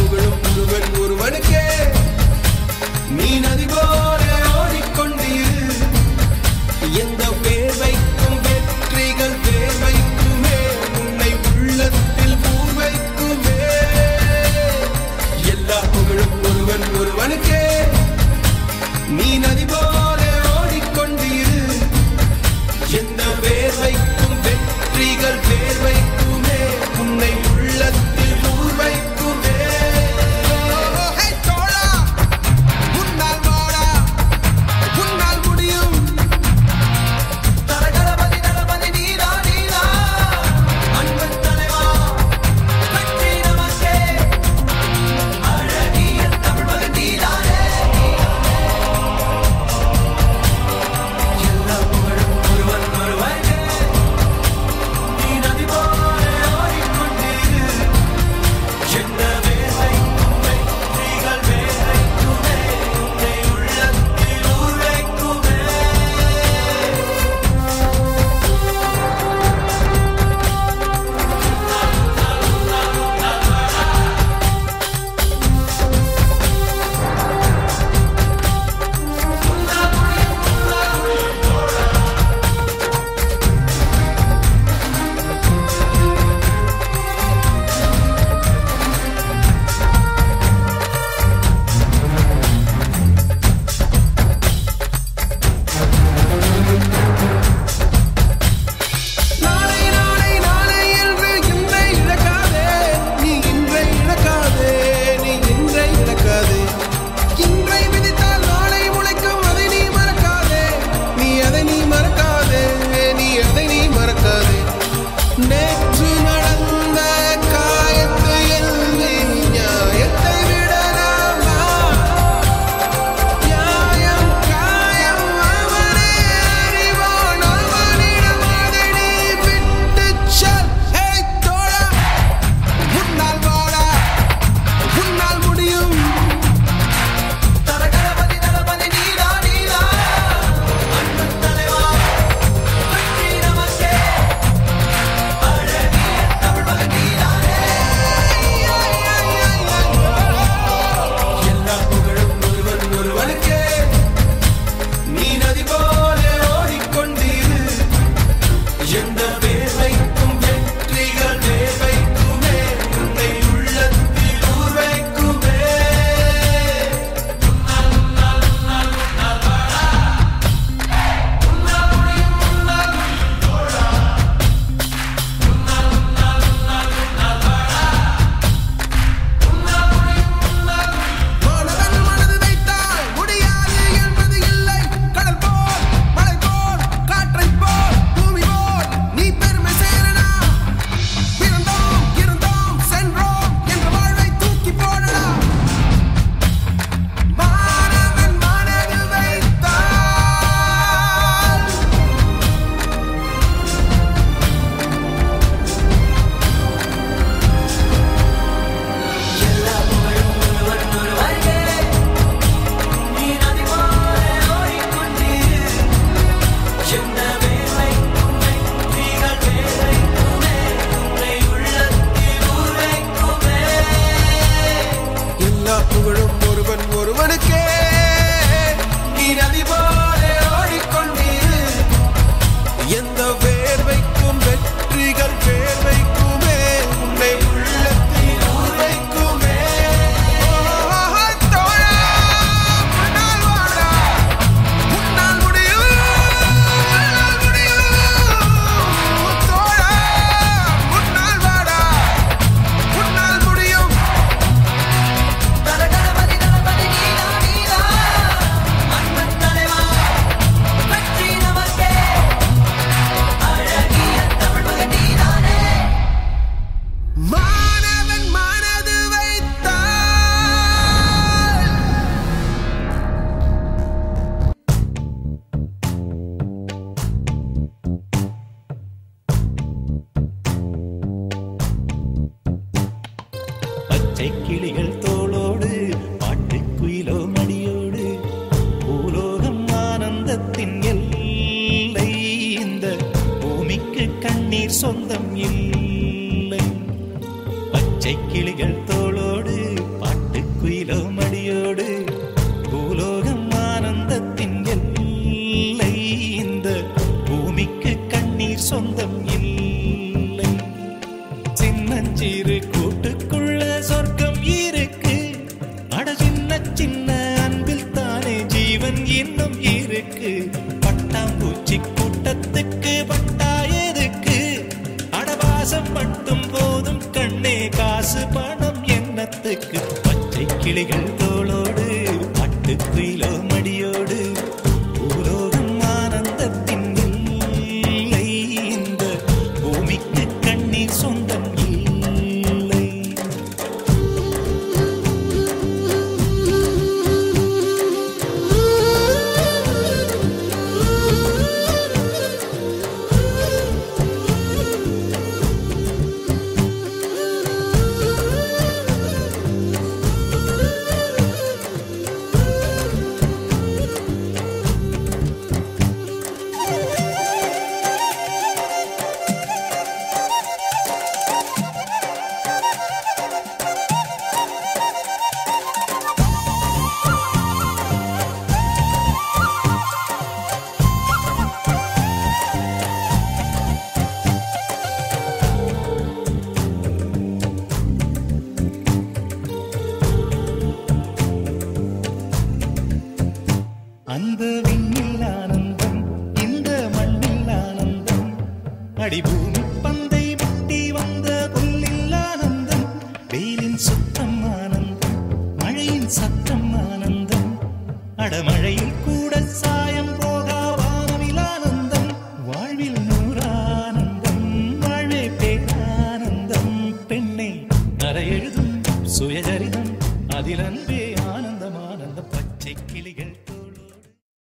புகழும் ஒருவன் ஒருவனுக்கே. நீ நதி போல ஓடிக்கொண்டீர். எந்த வேர்வைக்கும் வெற்றிகள் வேர்வைக்குமே. உன்னை உள்ளத்தில் பூர்வைக்குமே. எல்லா புகழும் ஒருவன் ஒருவனுக்கே. நீ நதி போல ஓடிக்கொண்டீர். எந்த வேர்வைக்கும் வெற்றிகள் வேர்வைக்குமே. உன்னை உள்ளத்தில் பூர்வைக்குமே. கிளிகள் தோளோடு பாட்டுக்குயிலோ மடியோடு பூலோகம் ஆனந்தத்தின் எல்லை. இந்த பூமிக்கு கண்ணீர் சொந்தம் இல்லை. பச்சை கிளிகள் தோளோடு பணம் என்னத்துக்கு பச்சை கிளிகள் தோளோடு பட்டுக்குயிலோ மடியோடு பூலோகம் ஆனந்தத்தின் எல்லை இந்த பூமிக்கு கண்ணீர் சொந்தம் இல்லை. அந்த விண்ணில் ஆனந்தம் இந்த மண்ணில் ஆனந்தம் அடிபூமி பந்தை விட்டி வந்த புல்லில் ஆனந்தம் வெயிலின் சுத்தம் ஆனந்தம் மழையின் சத்தம் ஆனந்தம் அடமழையில் கூட சாயம் போகா வானவில் ஆனந்தம் வாழ்வில் நூறானந்தம் வாழ்வே பேரானந்தம் பெண்ணை அறையெழுதும் சுயஜரிதம் அதில் அன்பே ஆனந்தம் ஆனந்தம் பச்சை கிளிகள்